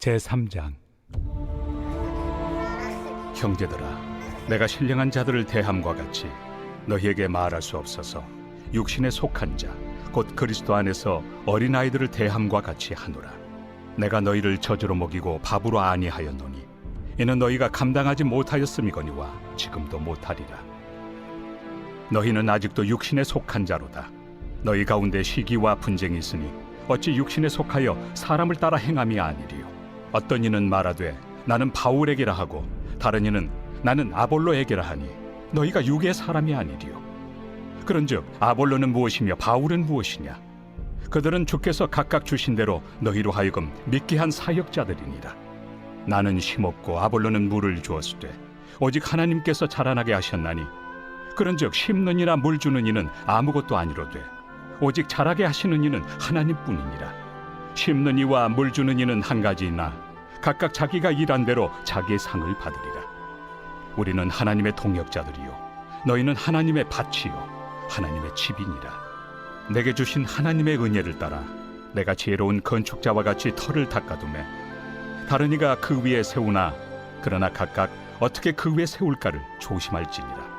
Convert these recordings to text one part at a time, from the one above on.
제3장. 형제들아, 내가 신령한 자들을 대함과 같이 너희에게 말할 수 없어서 육신에 속한 자, 곧 그리스도 안에서 어린아이들을 대함과 같이 하노라. 내가 너희를 저주로 먹이고 밥으로 아니하였노니 이는 너희가 감당하지 못하였음이거니와 지금도 못하리라. 너희는 아직도 육신에 속한 자로다. 너희 가운데 시기와 분쟁이 있으니 어찌 육신에 속하여 사람을 따라 행함이 아니리요. 어떤 이는 말하되 나는 바울에게라 하고 다른 이는 나는 아볼로에게라 하니 너희가 육의 사람이 아니리요. 그런즉 아볼로는 무엇이며 바울은 무엇이냐? 그들은 주께서 각각 주신 대로 너희로 하여금 믿게 한 사역자들이니라. 나는 심었고 아볼로는 물을 주었으되 오직 하나님께서 자라나게 하셨나니 그런즉 심는 이나 물 주는 이는 아무것도 아니로되 오직 자라게 하시는 이는 하나님뿐이니라. 심는 이와 물 주는 이는 한 가지이나 각각 자기가 일한 대로 자기의 상을 받으리라. 우리는 하나님의 동역자들이요 너희는 하나님의 밭이요 하나님의 집이니라. 내게 주신 하나님의 은혜를 따라 내가 지혜로운 건축자와 같이 터를 닦아두매 다른 이가 그 위에 세우나 그러나 각각 어떻게 그 위에 세울까를 조심할지니라.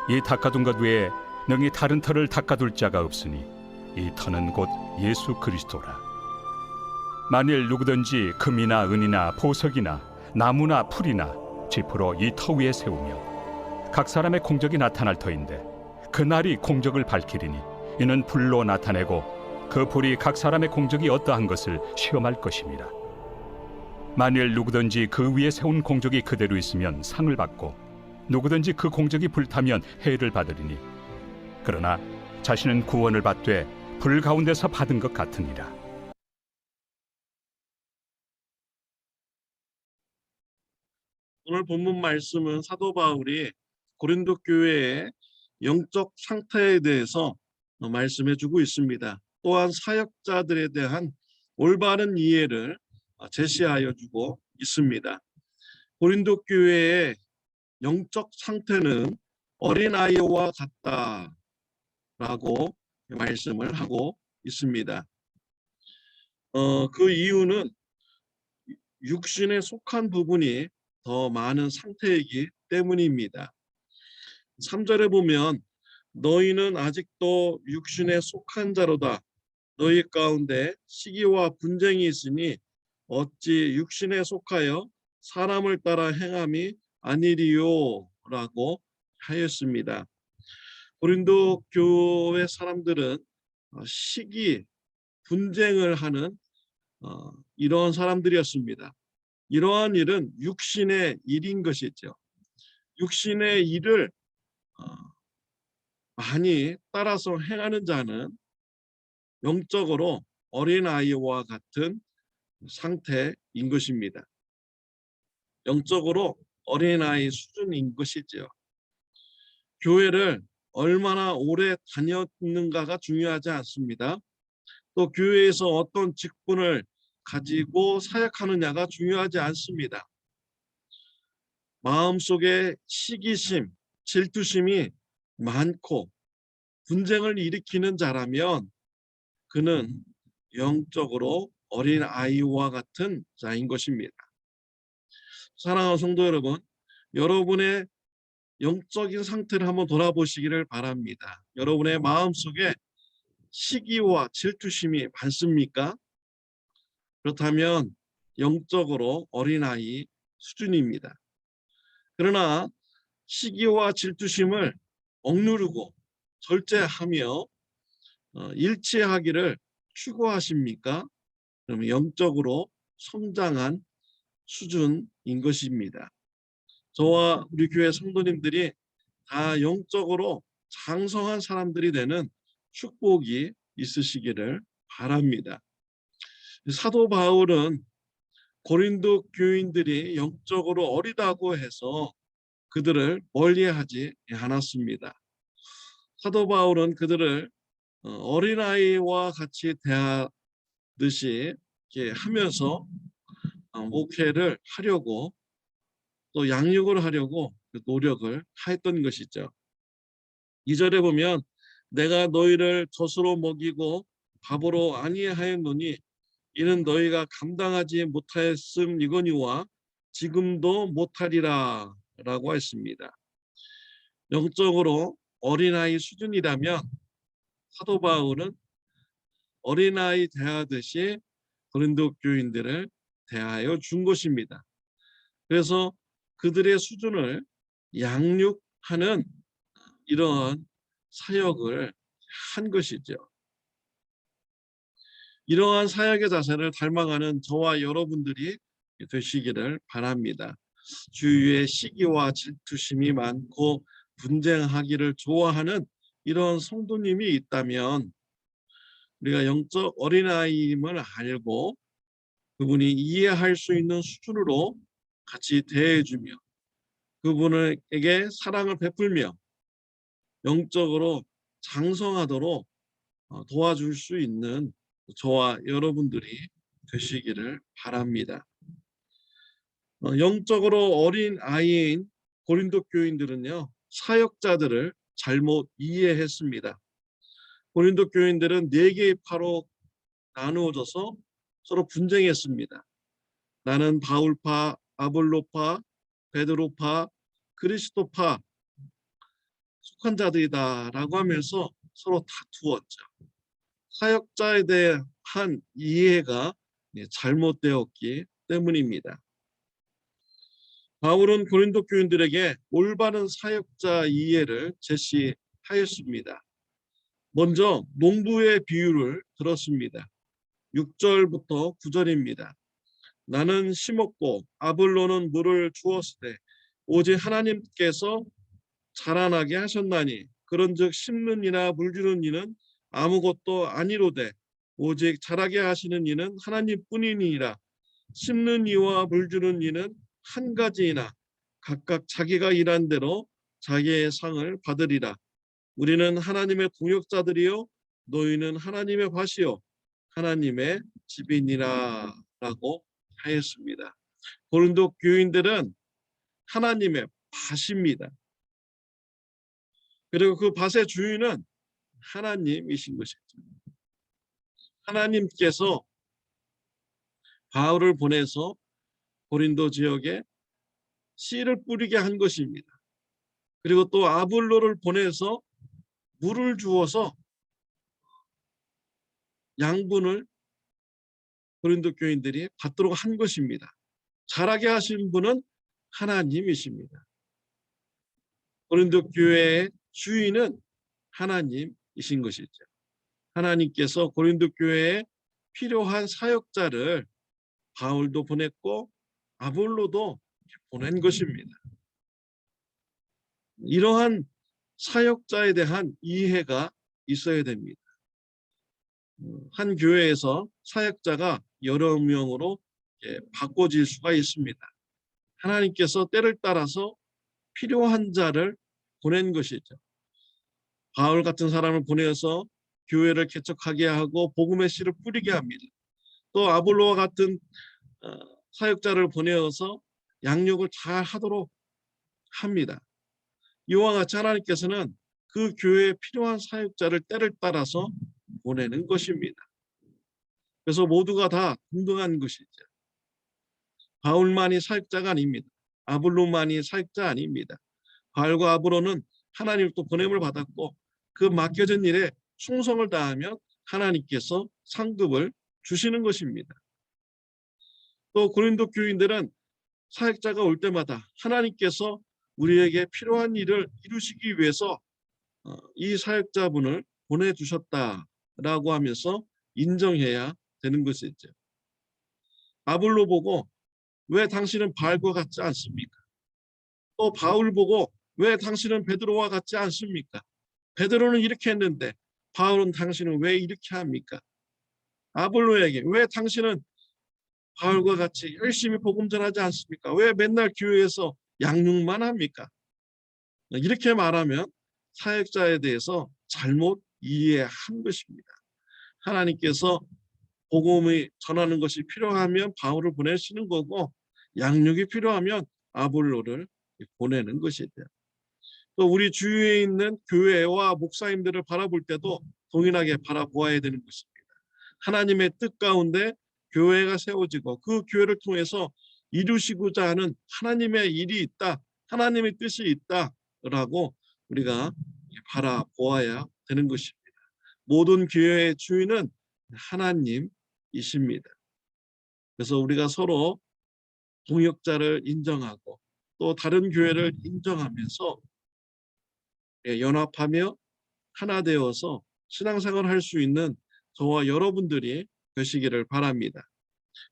이 닦아둔 것 외에 능히 다른 터를 닦아둘 자가 없으니 이 터는 곧 예수 그리스도라. 만일 누구든지 금이나 은이나 보석이나 나무나 풀이나 지프로 이 터 위에 세우면 각 사람의 공적이 나타날 터인데 그날이 공적을 밝히리니 이는 불로 나타내고 그 불이 각 사람의 공적이 어떠한 것을 시험할 것입니다. 만일 누구든지 그 위에 세운 공적이 그대로 있으면 상을 받고 누구든지 그 공적이 불타면 해를 받으리니 그러나 자신은 구원을 받되 불 가운데서 받은 것 같으니라. 오늘 본문 말씀은 사도 바울이 고린도 교회의 영적 상태에 대해서 말씀해 주고 있습니다. 또한 사역자들에 대한 올바른 이해를 제시하여 주고 있습니다. 고린도 교회의 영적 상태는 어린아이와 같다라고 말씀을 하고 있습니다. 그 이유는 육신에 속한 부분이 더 많은 상태이기 때문입니다. 3절에 보면 너희는 아직도 육신에 속한 자로다. 너희 가운데 시기와 분쟁이 있으니 어찌 육신에 속하여 사람을 따라 행함이 아니리요 라고 하였습니다. 고린도 교회 사람들은 시기, 분쟁을 하는 이러한 사람들이었습니다. 이러한 일은 육신의 일인 것이죠. 육신의 일을 많이 따라서 행하는 자는 영적으로 어린아이와 같은 상태인 것입니다. 영적으로 어린아이 수준인 것이죠. 교회를 얼마나 오래 다녔는가가 중요하지 않습니다. 또 교회에서 어떤 직분을 가지고 사역하느냐가 중요하지 않습니다. 마음속에 시기심, 질투심이 많고 분쟁을 일으키는 자라면 그는 영적으로 어린 아이와 같은 자인 것입니다. 사랑하는 성도 여러분, 여러분의 영적인 상태를 한번 돌아보시기를 바랍니다. 여러분의 마음속에 시기와 질투심이 많습니까? 그렇다면 영적으로 어린아이 수준입니다. 그러나 시기와 질투심을 억누르고 절제하며 일치하기를 추구하십니까? 그러면 영적으로 성장한 수준인 것입니다. 저와 우리 교회 성도님들이 다 영적으로 장성한 사람들이 되는 축복이 있으시기를 바랍니다. 사도 바울은 고린도 교인들이 영적으로 어리다고 해서 그들을 멀리하지 않았습니다. 사도 바울은 그들을 어린아이와 같이 대하듯이 이렇게 하면서 목회를 하려고 또 양육을 하려고 노력을 하였던 것이죠. 2절에 보면 내가 너희를 젖으로 먹이고 밥으로 아니하였노니 이는 너희가 감당하지 못하였음이거니와 지금도 못하리라 라고 했습니다. 영적으로 어린아이 수준이라면 사도 바울은 어린아이 대하듯이 고린도 교인들을 대하여 준 것입니다. 그래서 그들의 수준을 양육하는 이러한 사역을 한 것이죠. 이러한 사역의 자세를 닮아가는 저와 여러분들이 되시기를 바랍니다. 주위에 시기와 질투심이 많고 분쟁하기를 좋아하는 이런 성도님이 있다면 우리가 영적 어린아이임을 알고 그분이 이해할 수 있는 수준으로 같이 대해주며 그분에게 사랑을 베풀며 영적으로 장성하도록 도와줄 수 있는 저와 여러분들이 되시기를 바랍니다. 영적으로 어린 아이인 고린도 교인들은요, 사역자들을 잘못 이해했습니다. 고린도 교인들은 4개의 파로 나누어져서 서로 분쟁했습니다. 나는 바울파, 아볼로파, 베드로파, 그리스도파 속한 자들이다라고 하면서 서로 다투었죠. 사역자에 대한 이해가 잘못되었기 때문입니다. 바울은 고린도 교인들에게 올바른 사역자 이해를 제시하였습니다. 먼저 농부의 비유를 들었습니다. 6절부터 9절입니다. 나는 심었고 아볼로는 물을 주었을 때 오직 하나님께서 자라나게 하셨나니 그런즉 심는 이나 물 주는 이는 아무것도 아니로되 오직 자라게 하시는 이는 하나님뿐이니라. 심는 이와 물 주는 이는 한 가지이나 각각 자기가 일한 대로 자기의 상을 받으리라. 우리는 하나님의 동역자들이요 너희는 하나님의 밭이요 하나님의 집이니라 라고 하였습니다. 고린도 교인들은 하나님의 밭입니다. 그리고 그 밭의 주인은 하나님이신 것이죠. 하나님께서 바울을 보내서 고린도 지역에 씨를 뿌리게 한 것입니다. 그리고 또 아볼로를 보내서 물을 주어서 양분을 고린도 교인들이 받도록 한 것입니다. 자라게 하신 분은 하나님이십니다. 고린도 교회의 주인은 하나님이신 것이죠. 하나님께서 고린도 교회에 필요한 사역자를 바울도 보냈고 아볼로도 보낸 것입니다. 이러한 사역자에 대한 이해가 있어야 됩니다. 한 교회에서 사역자가 여러 명으로 바꿔질 수가 있습니다. 하나님께서 때를 따라서 필요한 자를 보낸 것이죠. 바울 같은 사람을 보내서 교회를 개척하게 하고 복음의 씨를 뿌리게 합니다. 또 아볼로와 같은 사역자를 보내어서 양육을 잘 하도록 합니다. 이와 같이 하나님께서는 그 교회에 필요한 사역자를 때를 따라서 보내는 것입니다. 그래서 모두가 다 동등한 것이죠. 바울만이 사역자가 아닙니다. 아볼로만이 사역자 아닙니다. 바울과 아볼로는 하나님부터 보냄을 받았고 그 맡겨진 일에 충성을 다하면 하나님께서 상급을 주시는 것입니다. 또 고린도 교인들은 사역자가 올 때마다 하나님께서 우리에게 필요한 일을 이루시기 위해서 이 사역자분을 보내주셨다라고 하면서 인정해야 되는 것이죠. 아볼로 보고 왜 당신은 바울과 같지 않습니까? 또 바울 보고 왜 당신은 베드로와 같지 않습니까? 베드로는 이렇게 했는데 바울은 당신은 왜 이렇게 합니까? 아볼로에게 왜 당신은 바울과 같이 열심히 복음 전하지 않습니까? 왜 맨날 교회에서 양육만 합니까? 이렇게 말하면 사역자에 대해서 잘못 이해한 것입니다. 하나님께서 복음을 전하는 것이 필요하면 바울을 보내시는 거고 양육이 필요하면 아볼로를 보내는 것이죠. 또 우리 주위에 있는 교회와 목사님들을 바라볼 때도 동일하게 바라보아야 되는 것입니다. 하나님의 뜻 가운데 교회가 세워지고 그 교회를 통해서 이루시고자 하는 하나님의 일이 있다, 하나님의 뜻이 있다라고 우리가 바라보아야 되는 것입니다. 모든 교회의 주인은 하나님이십니다. 그래서 우리가 서로 동역자를 인정하고 또 다른 교회를 인정하면서 연합하며 하나 되어서 신앙생활을 할 수 있는 저와 여러분들이 되시기를 바랍니다.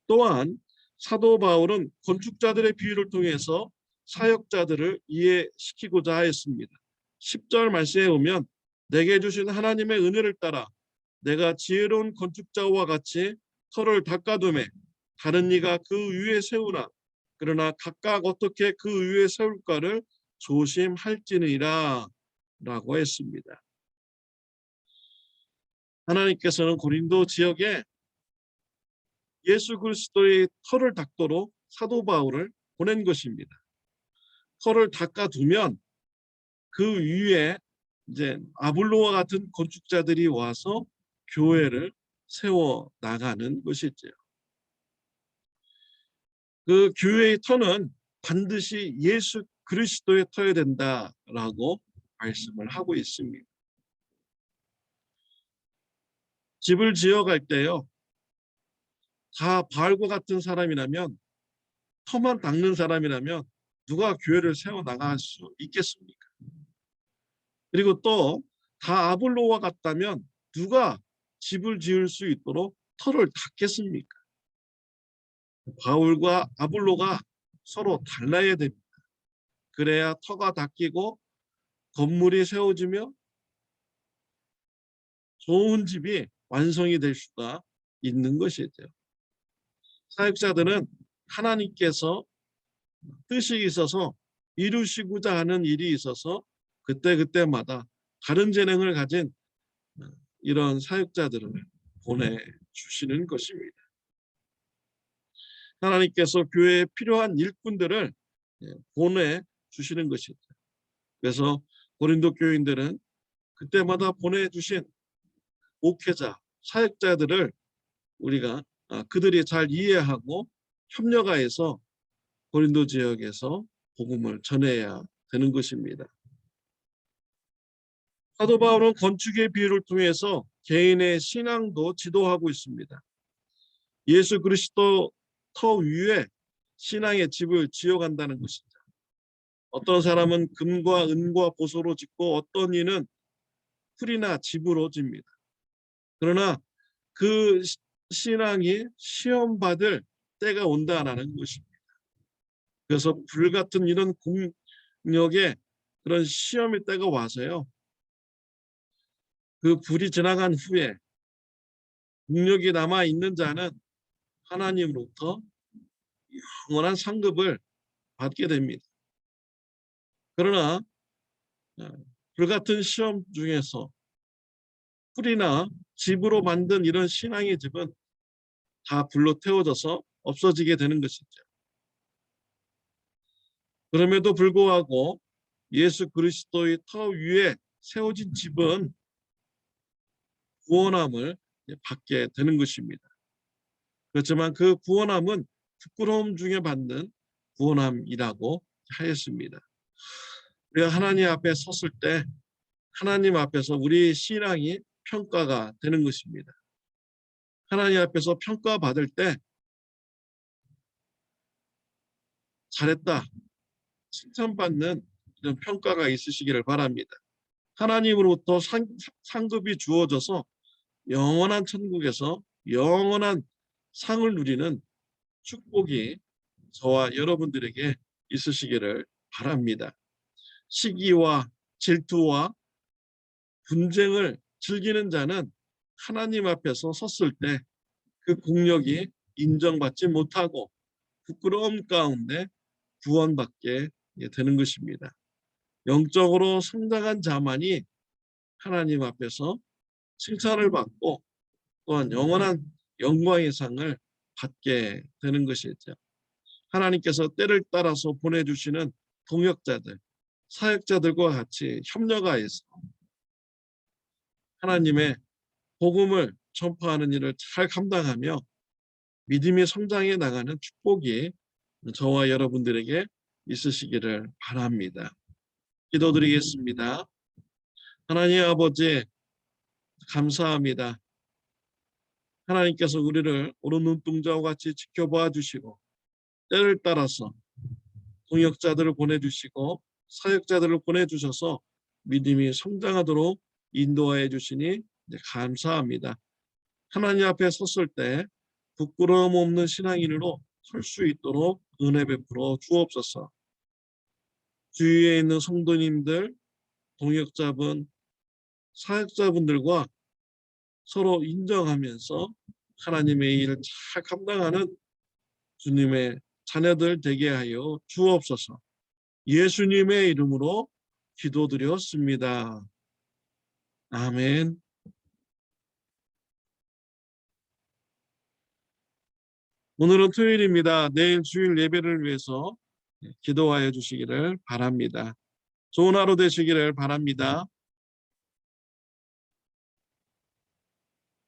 또한 사도 바울은 건축자들의 비유를 통해서 사역자들을 이해시키고자 하였습니다. 10절 말씀에 보면 내게 주신 하나님의 은혜를 따라 내가 지혜로운 건축자와 같이 터를 닦아두매 다른 이가 그 위에 세우나 그러나 각각 어떻게 그 위에 세울까를 조심할지니라 라고 했습니다. 하나님께서는 고린도 지역에 예수 그리스도의 터를 닦도록 사도 바울을 보낸 것입니다. 터를 닦아두면 그 위에 이제 아볼로와 같은 건축자들이 와서 교회를 세워 나가는 것이죠. 그 교회의 터는 반드시 예수 그리스도의 터야 된다라고 말씀을 하고 있습니다. 집을 지어갈 때요, 다 바알과 같은 사람이라면, 터만 닦는 사람이라면 누가 교회를 세워 나갈 수 있겠습니까? 그리고 또 다 아볼로와 같다면 누가 집을 지을 수 있도록 터를 닦겠습니까? 바울과 아볼로가 서로 달라야 됩니다. 그래야 터가 닦이고 건물이 세워지며 좋은 집이 완성이 될 수가 있는 것이죠. 사역자들은 하나님께서 뜻이 있어서 이루시고자 하는 일이 있어서 그때그때마다 다른 재능을 가진 이런 사역자들을 보내주시는 것입니다. 하나님께서 교회에 필요한 일꾼들을 보내주시는 것이죠. 그래서 고린도 교인들은 그때마다 보내주신 목회자, 사역자들을 우리가 그들이 잘 이해하고 협력하여서 고린도 지역에서 복음을 전해야 되는 것입니다. 사도 바울은 건축의 비유를 통해서 개인의 신앙도 지도하고 있습니다. 예수 그리스도 터 위에 신앙의 집을 지어간다는 것이죠. 어떤 사람은 금과 은과 보소로 짓고 어떤 이는 풀이나 집으로 집니다. 그러나 그 신앙이 시험받을 때가 온다라는 것입니다. 그래서 불같은 이런 공력에 그런 시험의 때가 와서요, 그 불이 지나간 후에 능력이 남아있는 자는 하나님으로부터 영원한 상급을 받게 됩니다. 그러나 불같은 시험 중에서 풀이나 집으로 만든 이런 신앙의 집은 다 불로 태워져서 없어지게 되는 것이죠. 그럼에도 불구하고 예수 그리스도의 터 위에 세워진 집은 구원함을 받게 되는 것입니다. 그렇지만 그 구원함은 부끄러움 중에 받는 구원함이라고 하였습니다. 우리가 하나님 앞에 섰을 때 하나님 앞에서 우리 신앙이 평가가 되는 것입니다. 하나님 앞에서 평가받을 때 잘했다, 칭찬받는 이런 평가가 있으시기를 바랍니다. 하나님으로부터 상급이 주어져서 영원한 천국에서 영원한 상을 누리는 축복이 저와 여러분들에게 있으시기를 바랍니다. 시기와 질투와 분쟁을 즐기는 자는 하나님 앞에서 섰을 때 그 공력이 인정받지 못하고 부끄러움 가운데 구원받게 되는 것입니다. 영적으로 성장한 자만이 하나님 앞에서 칭찬을 받고 또한 영원한 영광의 상을 받게 되는 것이죠. 하나님께서 때를 따라서 보내주시는 동역자들, 사역자들과 같이 협력하여서 하나님의 복음을 전파하는 일을 잘 감당하며 믿음이 성장해 나가는 축복이 저와 여러분들에게 있으시기를 바랍니다. 기도드리겠습니다. 하나님 아버지, 감사합니다. 하나님께서 우리를 오른 눈동자와 같이 지켜봐 주시고 때를 따라서 동역자들을 보내주시고 사역자들을 보내주셔서 믿음이 성장하도록 인도하여 주시니 감사합니다. 하나님 앞에 섰을 때 부끄러움 없는 신앙인으로 설 수 있도록 은혜 베풀어 주옵소서. 주위에 있는 성도님들, 동역자분, 사역자분들과 서로 인정하면서 하나님의 일을 잘 감당하는 주님의 자녀들 되게 하여 주옵소서. 예수님의 이름으로 기도드렸습니다. 아멘. 오늘은 토요일입니다. 내일 주일 예배를 위해서 기도하여 주시기를 바랍니다. 좋은 하루 되시기를 바랍니다.